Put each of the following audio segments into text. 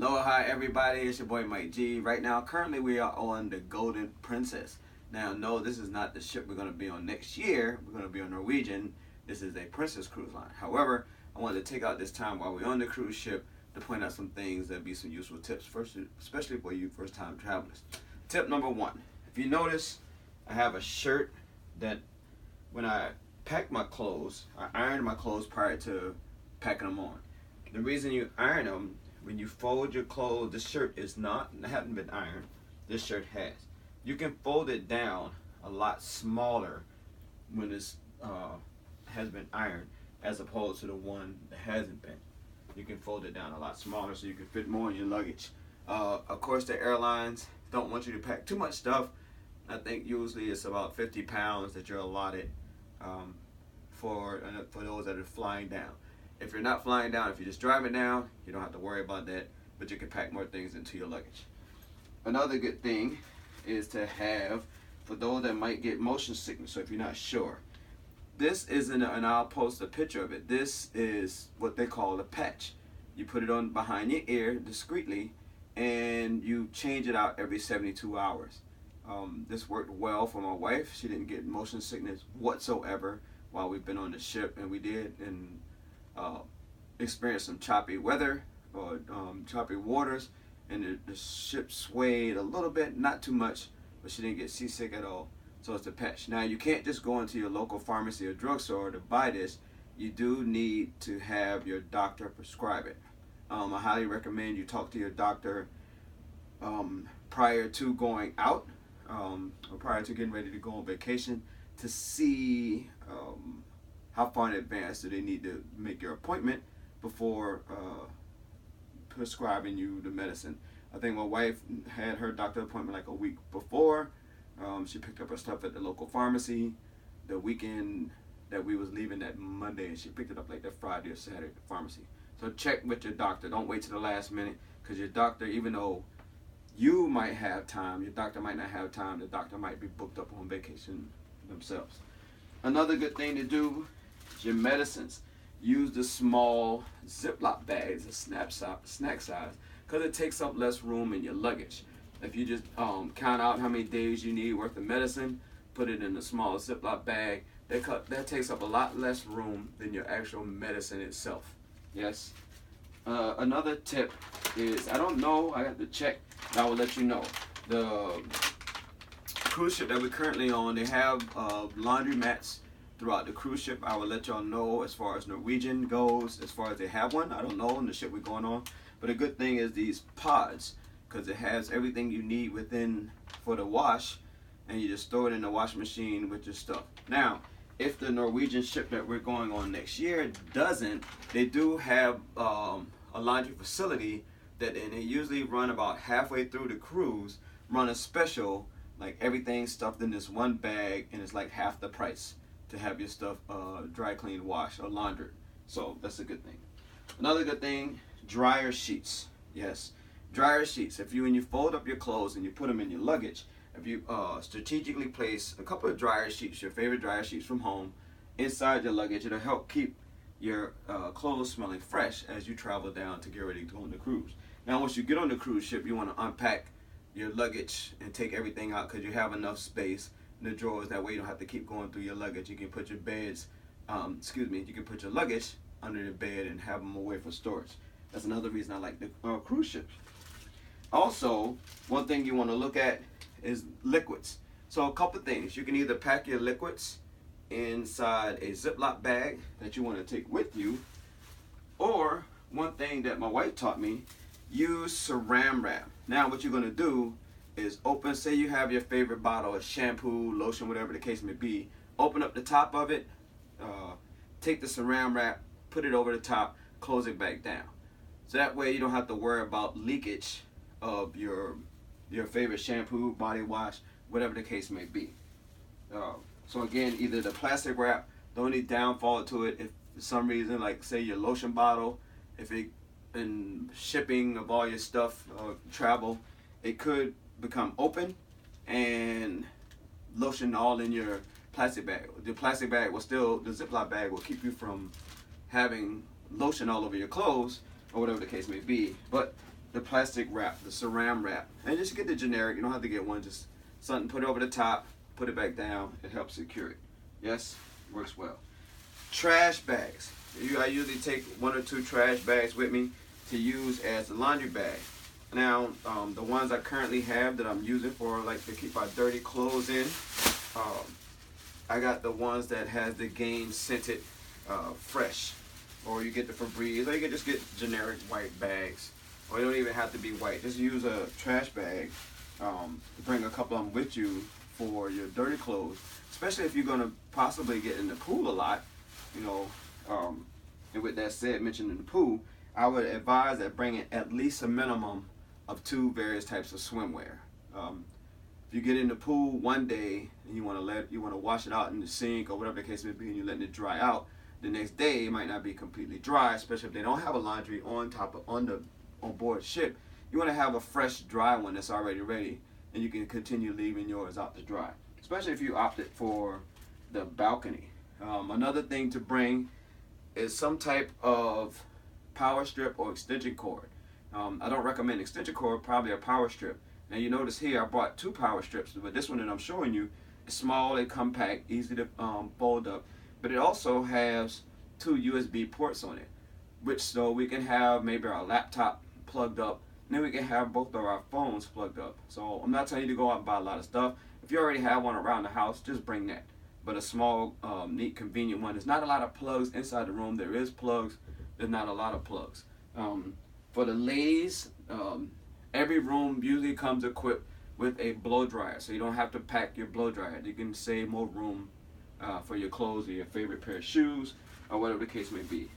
Aloha everybody, it's your boy Mike G. Right now, currently we are on the Golden Princess. Now, no, this is not the ship we're going to be on next year. We're going to be on Norwegian. This is a Princess cruise line. However, I wanted to take out this time while we're on the cruise ship to point out some things that be some useful tips, first, especially for you first-time travelers. Tip number one, if you notice, I have a shirt that when I pack my clothes, I iron my clothes prior to packing them on. The reason you iron them, when you fold your clothes, the shirt hasn't been ironed. This shirt has. You can fold it down a lot smaller when it's has been ironed, as opposed to the one that hasn't been. You can fold it down a lot smaller so you can fit more in your luggage. Of course, the airlines don't want you to pack too much stuff. I think usually it's about 50 pounds that you're allotted for those that are flying down. If you're not flying down, if you're just driving down, you don't have to worry about that, but you can pack more things into your luggage. Another good thing is to have, for those that might get motion sickness, so if you're not sure, this isn't, and I'll post a picture of it, this is what they call a patch. You put it on behind your ear discreetly, and you change it out every 72 hours. This worked well for my wife. She didn't get motion sickness whatsoever while we've been on the ship, and we did, and experienced some choppy weather or choppy waters, and the ship swayed a little bit, not too much, but she didn't get seasick at all. So it's a patch. Now, you can't just go into your local pharmacy or drugstore to buy this. You do need to have your doctor prescribe it. I highly recommend you talk to your doctor prior to going out or prior to getting ready to go on vacation to see how far in advance do they need to make your appointment before prescribing you the medicine. I think my wife had her doctor appointment like a week before. She picked up her stuff at the local pharmacy the weekend that we was leaving that Monday, and she picked it up like that Friday or Saturday at the pharmacy. So check with your doctor. Don't wait till the last minute, because your doctor, even though you might have time, your doctor might not have time. The doctor might be booked up on vacation themselves. Another good thing to do is your medicines. Use the small Ziploc bags, the snack size, because it takes up less room in your luggage. If you just count out how many days you need worth of medicine, put it in a small Ziploc bag, that takes up a lot less room than your actual medicine itself. Yes. Another tip is, I don't know, I have to check, but I will let you know. The cruise ship that we're currently on, they have laundry mats throughout the cruise ship. I will let y'all know as far as Norwegian goes, as far as they have one. I don't know on the ship we're going on. But a good thing is these pods, because it has everything you need within for the wash, and you just throw it in the washing machine with your stuff. Now, if the Norwegian ship that we're going on next year doesn't, they do have a laundry facility that, and they usually run about halfway through the cruise, run a special, like everything stuffed in this one bag, and it's like half the price to have your stuff dry cleaned, washed, or laundered. So that's a good thing. Another good thing, dryer sheets. Yes, dryer sheets. If you fold up your clothes and you put them in your luggage, if you strategically place a couple of dryer sheets, your favorite dryer sheets from home, inside your luggage, it'll help keep your clothes smelling fresh as you travel down to get ready to go on the cruise. Now, once you get on the cruise ship, you want to unpack your luggage and take everything out, because you have enough space in the drawers. That way you don't have to keep going through your luggage. You can put your you can put your luggage under the bed and have them away for storage. That's another reason I like the cruise ships. Also, one thing you want to look at is liquids. So a couple things. You can either pack your liquids inside a Ziploc bag that you want to take with you, or one thing that my wife taught me, use saran wrap. Now what you're going to do is open, say you have your favorite bottle of shampoo, lotion, whatever the case may be, open up the top of it, take the saran wrap, put it over the top, close it back down. So that way you don't have to worry about leakage of your favorite shampoo, body wash, whatever the case may be. So again, either the plastic wrap, the only downfall to it, if for some reason, like say your lotion bottle, if it in shipping of all your stuff, travel, it could become open and lotion all in your plastic bag. The plastic bag will still, the Ziploc bag will keep you from having lotion all over your clothes or whatever the case may be. But the plastic wrap, the saran wrap, and just get the generic. You don't have to get one. Just something, put it over the top, put it back down. It helps secure it. Yes, works well. Trash bags. I usually take 1 or 2 trash bags with me to use as a laundry bag. Now, the ones I currently have that I'm using for like to keep my dirty clothes in, I got the ones that has the Gain scented fresh, or you get the Febreze, or you can just get generic white bags, or you don't even have to be white. Just use a trash bag. Bring a couple of them with you for your dirty clothes, especially if you're gonna possibly get in the pool a lot. You know, and with that said, mentioning the pool, I would advise that bringing at least a minimum of 2 various types of swimwear. If you get in the pool one day and you want to wash it out in the sink or whatever the case may be, and you're letting it dry out, the next day it might not be completely dry, especially if they don't have a laundry on board ship. You want to have a fresh, dry one that's already ready, and you can continue leaving yours out to dry, especially if you opted for the balcony. Another thing to bring is some type of power strip or extension cord. I don't recommend extension cord, probably a power strip. Now you notice here I brought 2 power strips, but this one that I'm showing you is small and compact, easy to fold up, but it also has 2 USB ports on it, which so we can have maybe our laptop plugged up, and then we can have both of our phones plugged up. So I'm not telling you to go out and buy a lot of stuff. If you already have one around the house, just bring that. But a small, neat, convenient one. There's not a lot of plugs inside the room. There is plugs. There's not a lot of plugs. For the ladies, every room usually comes equipped with a blow dryer, so you don't have to pack your blow dryer. You can save more room for your clothes or your favorite pair of shoes or whatever the case may be.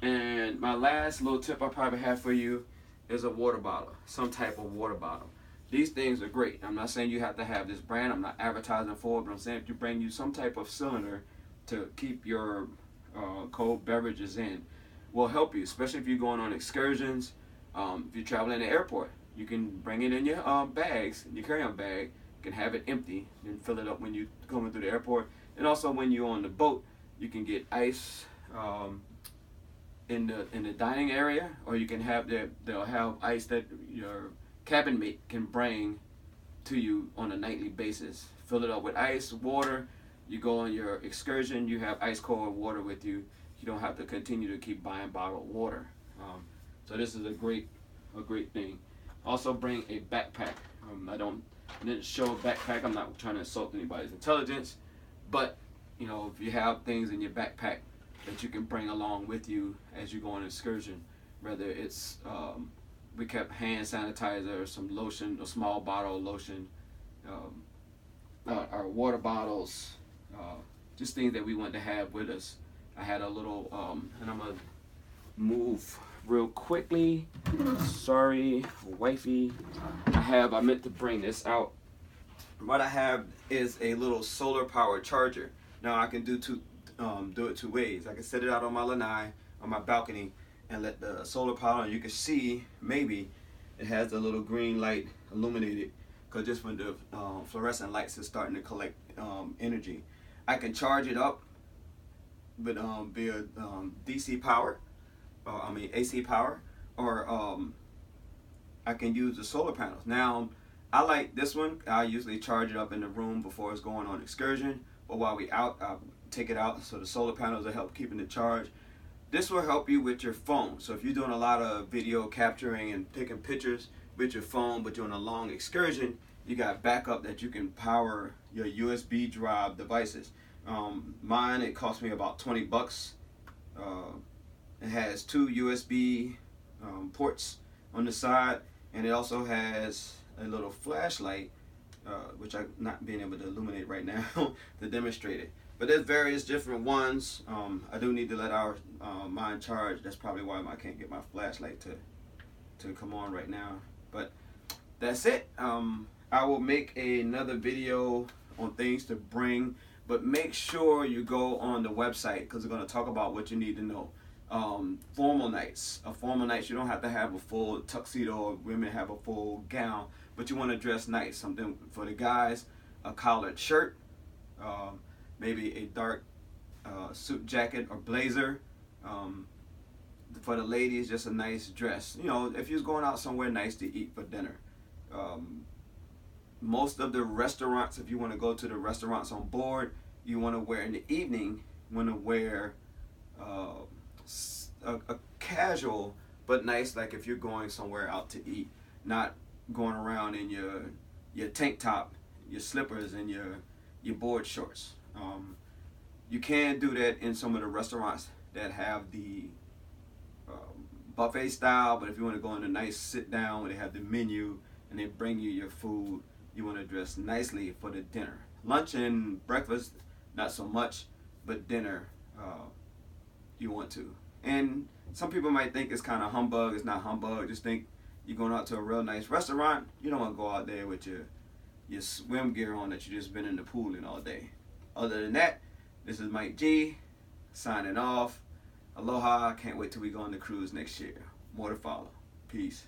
And my last little tip I probably have for you is a water bottle, some type of water bottle. These things are great. I'm not saying you have to have this brand. I'm not advertising for it, but I'm saying if you bring you some type of cylinder to keep your cold beverages in, will help you, especially if you're going on excursions. If you're traveling in the airport, you can bring it in your bags, your carry-on bag. You can have it empty and fill it up when you're going through the airport. And also when you're on the boat, you can get ice in the dining area, or you can have they'll have ice that your cabin mate can bring to you on a nightly basis. Fill it up with ice, water. You go on your excursion, you have ice cold water with you. You don't have to continue to keep buying bottled water. So this is a great thing. Also bring a backpack. I didn't show a backpack. I'm not trying to insult anybody's intelligence, but you know, if you have things in your backpack that you can bring along with you as you go on an excursion, whether it's we kept hand sanitizer, some lotion, a small bottle of lotion, our water bottles, just things that we want to have with us. I had a little, and I'm gonna move real quickly. Sorry, wifey. I meant to bring this out. What I have is a little solar powered charger. Now I can do it 2 ways. I can set it out on my lanai, on my balcony, and let the solar power on. You can see maybe it has a little green light illuminated, because just when the fluorescent lights is starting to collect energy. I can charge it up with via DC power, AC power, or I can use the solar panels. Now I like this one. I usually charge it up in the room before it's going on excursion, but while we out, I take it out, so the solar panels will help keeping it charged. This will help you with your phone. So if you're doing a lot of video capturing and taking pictures with your phone, but you're on a long excursion, you got backup that you can power your USB drive devices. Mine, it cost me about 20 bucks. It has 2 USB ports on the side, and it also has a little flashlight, which I'm not being able to illuminate right now to demonstrate it. But there's various different ones. I do need to let mine charge. That's probably why I can't get my flashlight to come on right now. But that's it. I will make another video on things to bring, but make sure you go on the website, because we're going to talk about what you need to know. Formal nights. Formal nights, you don't have to have a full tuxedo, or women have a full gown, but you want to dress nice. Something for the guys, a collared shirt, maybe a dark suit jacket or blazer. For the ladies, just a nice dress. You know, if you're going out somewhere nice to eat for dinner. Most of the restaurants, if you want to go to the restaurants on board, you want to wear in the evening, you want to wear a casual but nice, like if you're going somewhere out to eat, not going around in your tank top, your slippers, and your board shorts. You can do that in some of the restaurants that have the buffet style, but if you want to go in a nice sit down where they have the menu and they bring you your food, you want to dress nicely for the dinner. Lunch and breakfast, not so much, but dinner, you want to. And some people might think it's kind of humbug. It's not humbug. Just think you're going out to a real nice restaurant. You don't want to go out there with your swim gear on that you just been in the pool in all day. Other than that, this is Mike G signing off. Aloha. Can't wait till we go on the cruise next year. More to follow. Peace.